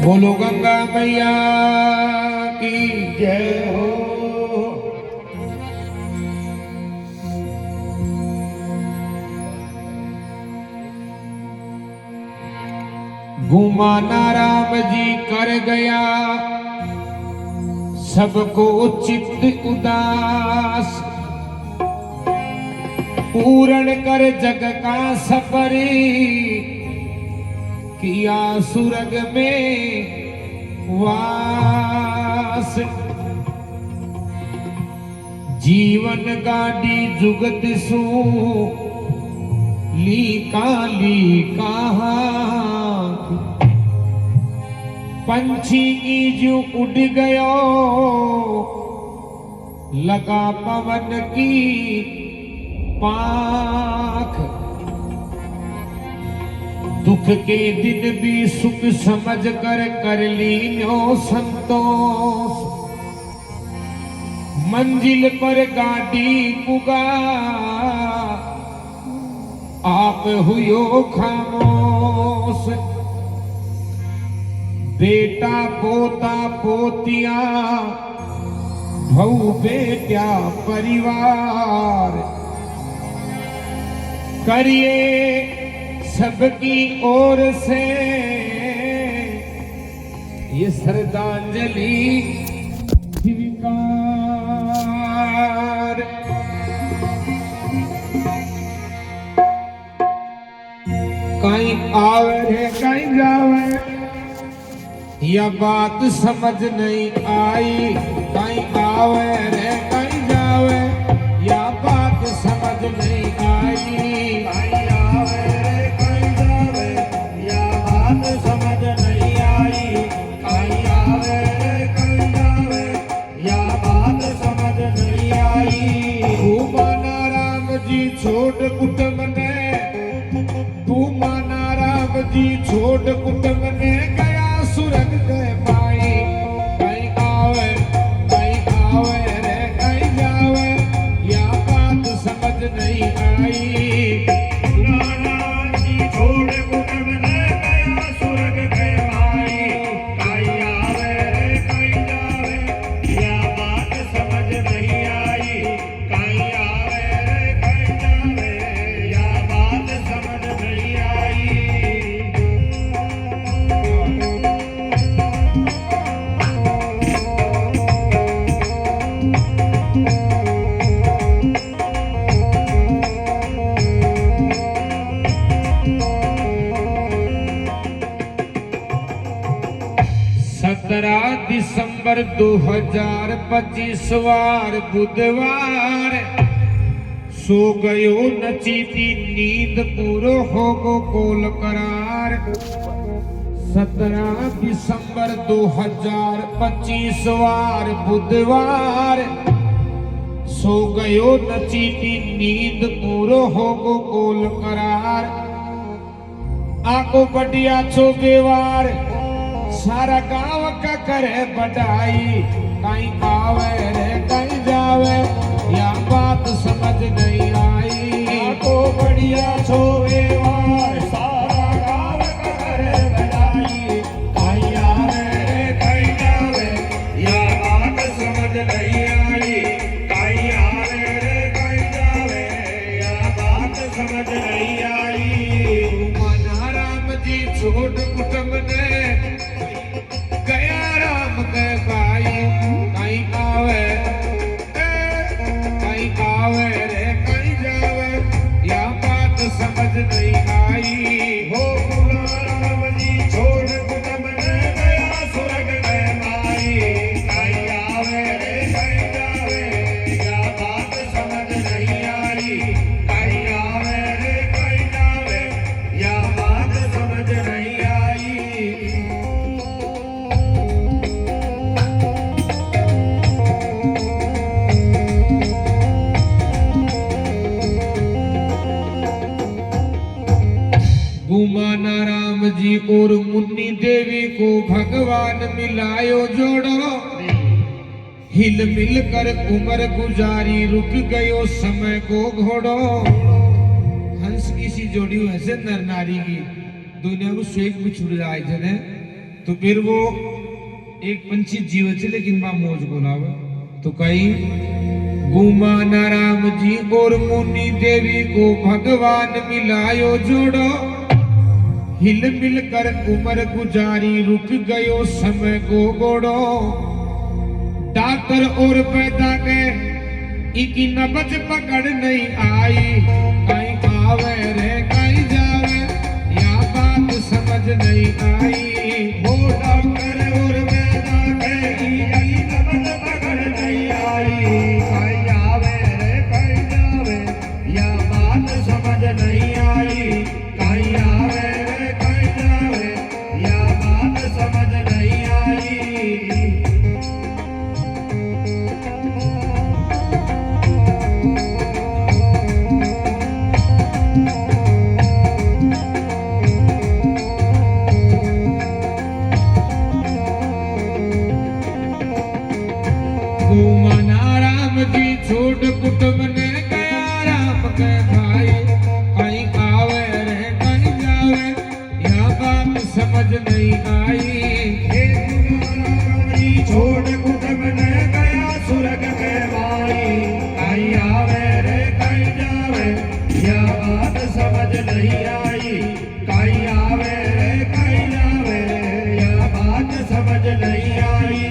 बोलो गंगा मैया की जय हो। घुमाना राम जी कर गया सबको चित्त उदास, पूर्ण कर जग का सफरी किया सुरग में वास। जीवन गाड़ी जुगत सू लीका पंछी की जो उड़ गयो लगा पवन की पाख। दुख के दिन भी सुख समझ कर लीनो संतोष। मंजिल पर गाड़ी पुगा आप हुयो खामोश। बेटा पोता पोतिया भऊ बेटा परिवार करिए सबकी ओर से ये श्रद्धांजलि स्वीकार। कहीं आवे रे कहीं जावे यह बात समझ नहीं आई। कहीं आवे रे कहीं जावे यह बात समझ नहीं आई। कहीं आवे रे कहीं जावे यह बात समझ नहीं आई। कहीं आवे रे कहीं जावे यह बात समझ नहीं आई। तू माना राम जी छोड़ कुटुंब ने, तू माना राम जी छोड़ कुटुंब ने गया सुरग के पाई। कहीं आवे रे कहीं जावे यह बात समझ नहीं आई। पुराना जी छोड़ कुटुंब ने गया सुरग के पाई। कहीं आवे रे कहीं जावे यह बात समझ नहीं आई। कहीं आवे रे कहीं जावे यह बात समझ नहीं आई। दिसंबर 2025 वार बुधवार सो गयो नचीती नींद पूरो होगो कोल करार। 17 दिसंबर 2025 वार बुधवार सो गयो नचीती नींद पूरो होगो कोल करार। आको बढ़िया छो बेवार सारा गांव का करे बधाई। कहीं आवे रे कहीं जावे या बात समझ नहीं आई। तो बढ़िया छोवे वार सारा गाँव का करे बधाई। कहीं आवे रे कहीं जावे या बात समझ नहीं आई। कहीं आवे रे कहीं जावे या बात समझ नहीं आई। माना राम जी छोड़ कुटुंब ने गया राम के भाई। कहीं आवे रे कहीं जावे या बात समझ नहीं आई। हो राम जी छोड़ कुटुंब ने गया सुरग में माई। कहीं आवे रे कहीं जावे या बात समझ नहीं आई। कहीं आवे रे कहीं जावे या बात समझ नहीं आई। गुमाना राम जी और मुन्नी देवी को भगवान मिलायो जोड़ो। हिल मिल कर उम्र गुजारी रुक गयो समय को घोड़ो। हंस की सी जोड़ी वैसे नर नारी की दुनिया को स्वेग भी छुड़ जाए थे तो फिर वो एक पंछी जीव थे लेकिन बा मौज को ना तो कहीं गुमाना राम जी और मुनि देवी को भगवान मिलायो जोड़ो हिल मिल कर उम्र गुजारी रुक गयो समय को गोड़ो डॉक्टर और पैदा के इकी नबज पकड़ नहीं आई कहीं आवे रे कहीं जावे या बात समझ नहीं आई वो डॉक्टर और पैदा के इकी नबज पकड़ नहीं आई कहीं आवे रे कहीं जावे या बात समझ नहीं आई कहीं आवे रे कहीं जावे या बात समझ नहीं आई घूमना राम जी छोड़ कुटुंब ने गया राम के भाई कहीं आवे रे कहीं जावे या बात समझ नहीं आई हे राम जी छोड़ कुटुंब ने गया सुरग के भाई कहीं आवे रे कहीं जावे या बात समझ नहीं आई कहीं आवे रे कहीं जावे या बात समझ नहीं आई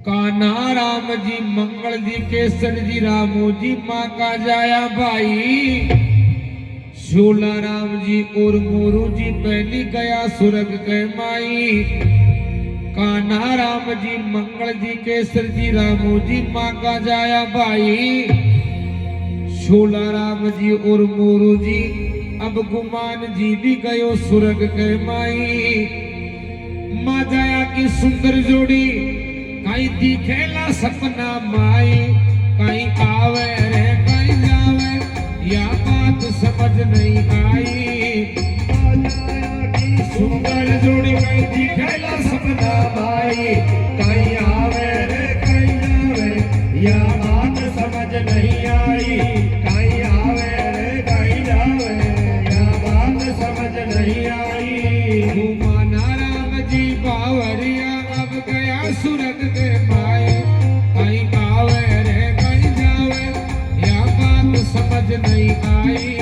कान्हा राम जी मंगल जी केसर जी रामो जी माँ का जाया भाई शोला राम जी और मोरू जी पहली गया सुरग के माई कान्हा राम जी मंगल जी केसर जी रामो जी माँ का जाया भाई शोला राम जी और मोरू जी अब गुमान जी भी गयो सुरग के माई माँ जाया की सुंदर जोड़ी कहीं दिखेला सपना माई कहीं आवे रे कहीं जावे या बात समझ नहीं आई सुंदर जोड़ी कहीं दिखेला सपना भाई कहीं आवे रे कहीं जावे या बात समझ नहीं आई कहीं आवे रे कहीं जावे या बात समझ नहीं आई घुमाना राम जी बावरिया अब गया सुरग के माए कहीं आवे रे कहीं जावे या बात समझ नहीं आई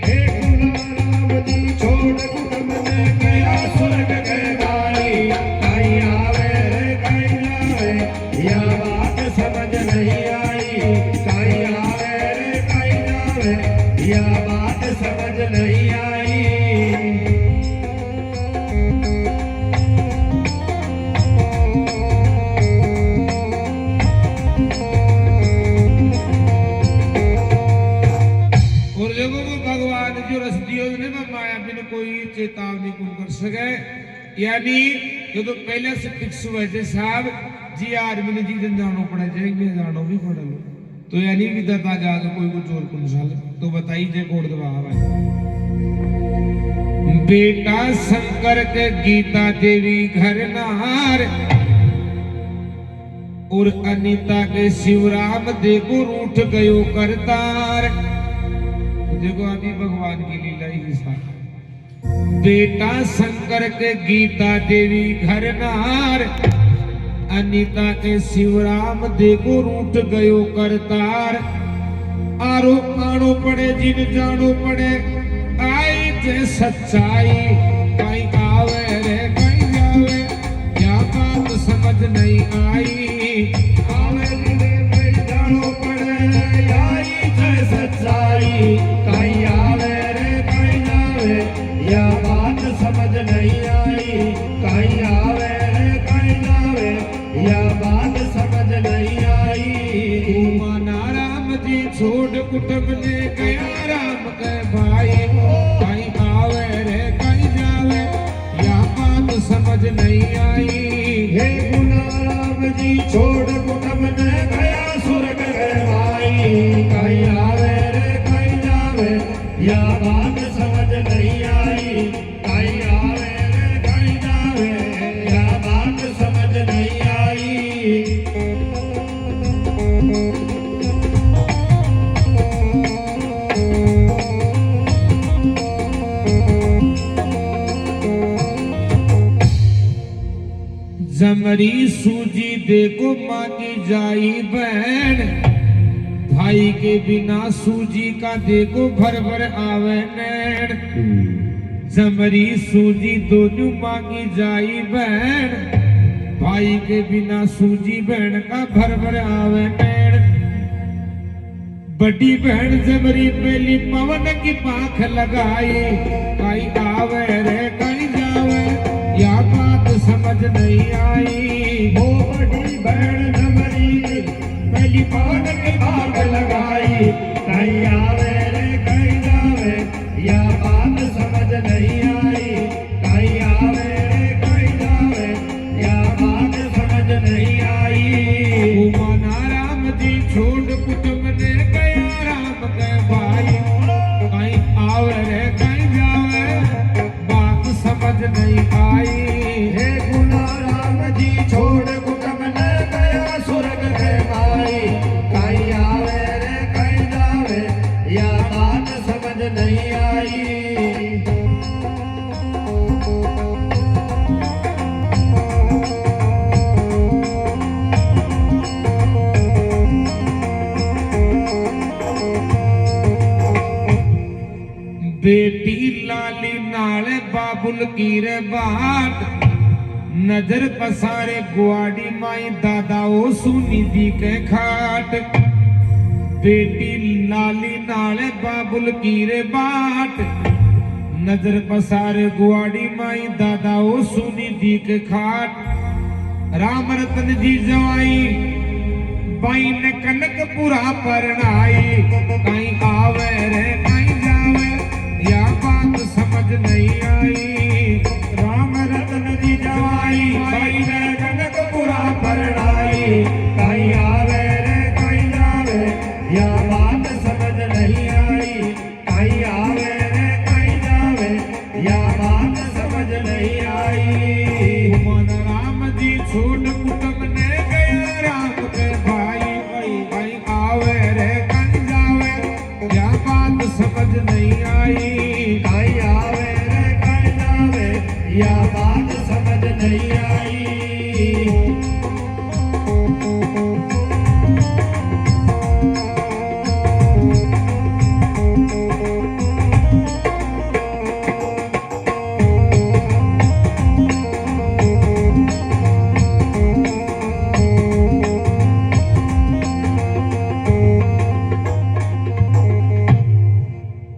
हे राम जी छोड़ कुटुंब ने गया सुरग के भाई कहीं आवे रे कहीं जावे या बात समझ नहीं आई कहीं आवे रे कहीं जावे या बात समझ नहीं आई और जब वो भगवान जो रस दियो ने माया बिन कोई चेतावनी कौन कर सके यानी जो तो पहले से फिक्स हुए थे साहब जी आर्मी ने जी दिन जानो पड़े जाए मैं जानो भी पड़े लो तो यानी कि दता जाके कोई को चोर कौन साल तो बताइए जे कोड दबा भाई बेटा शंकर के गीता देवी घर नहार और अनीता के शिवराम देखो रूठ गयो करतार देखो अभी भगवान की लीला ही साथ बेटा शंकर के गीता देवी घर नहार अनीता के शिवराम देखो रूठ गयो करतार आरो आनो पड़े जिन जानो पड़े आई थे सच्चाई कहीं आवे रे कहीं जावे क्या बात समझ नहीं आई आवे जिन जानो पड़े आई थे सच्चाई कहीं आवे रे कहीं जावे या बात समझ नहीं आई कहीं आवे रे कहीं जावे या बात समझ नहीं आई माना राम जी छोड़ कुटुंब ने गया राम के भाई कहीं आवे रे कहीं जावे या बात समझ नहीं आई हे जी छोड़ कुटुंब ने गया स्वर्ग गए भाई कहीं आवे रे कहीं जावे या बात समझ नहीं आई कहीं आवे रे कहीं जावे या बात समझ नहीं आई जमरी सूजी देखो मांगी जाई बहन भाई के बिना सूजी का देखो भर भर आवे नैन जमरी सूजी दोनों मांगी जाई बहन भाई के बिना सूजी बहन का भर भर आवे नैन बड़ी बहन जमरी पहली पवन की पाख लगाई कहीं आवे रे कहीं जावे या बात समझ नहीं आई वो बड़ी बहन जमरी पहली पवन की भाग लगाई कहीं आवे रे कहीं जावे या बात समझ नहीं आई कहीं आवे रे कहीं जावे या बात समझ नहीं आई माना राम जी छोड़ कुटुंब ने गया राम के भाई कहीं आवे रे कहीं जावे बात समझ नहीं आई हे गुना राम जी छोड़ कुटुंब ने गया स्वर्ग के भाई कहीं आवे रे कहीं जावे या बात समझ नहीं आई बेटी लाली नाले बाबुल की रे बाट नजर पसारे गुआड़ी माई दादा ओ सुनी दी के खाट बेटी लाली नाले बाबुल की रे बाट नजर पसारे गुआड़ी माई दादा ओ सुनी दी के खाट राम रतन जी जवाई बाई ने कनकपुरा परनाई कहीं आवे रे कहीं जावे या बात समझ नहीं आई राम रतन जी जवाई भाई ने कनकपुरा परनाई कहीं आवे रे कहीं जावे या बात समझ नहीं आई कहीं आवे रे कहीं जावे या बात समझ नहीं आई मन राम जी छोड़ कुटुंब ने गया राम के भाई कहीं आवे रे कहीं जावे या बात समझ नहीं आई कहीं आवे रे कहीं जावे या बात समझ नहीं आई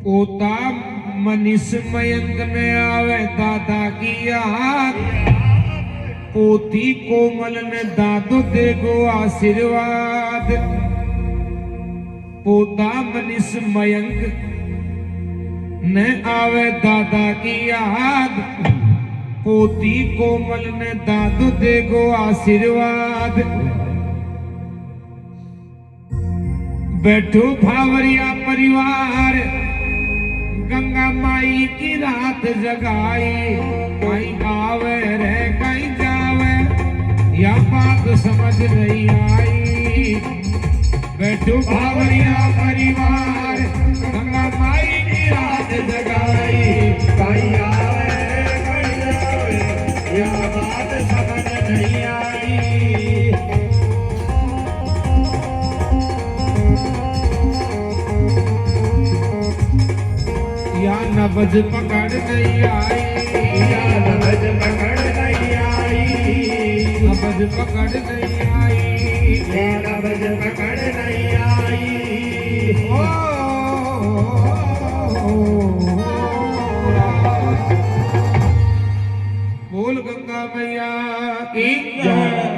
पोता मनीष मयंक ने आवे दादा की याद पोती कोमल ने दादो देगो आशीर्वाद पोता मनीष मयंक ने आवे दादा की याद पोती कोमल ने दादो देगो आशीर्वाद बैठो भावरिया परिवार गंगा माई की रात जगाई कहीं आवे रे कहीं जावे या बात समझ नहीं आई बैठो भावरिया परिवार गंगा माई की रात जगाई कहीं आवे रे कहीं जावे या बात समझ नहीं आई या नबज पकड़ नहीं आई या नबज पकड़ नहीं आई नबज पकड़ नहीं आई या नबज पकड़ नहीं आई बोल गंगा मैया की जय।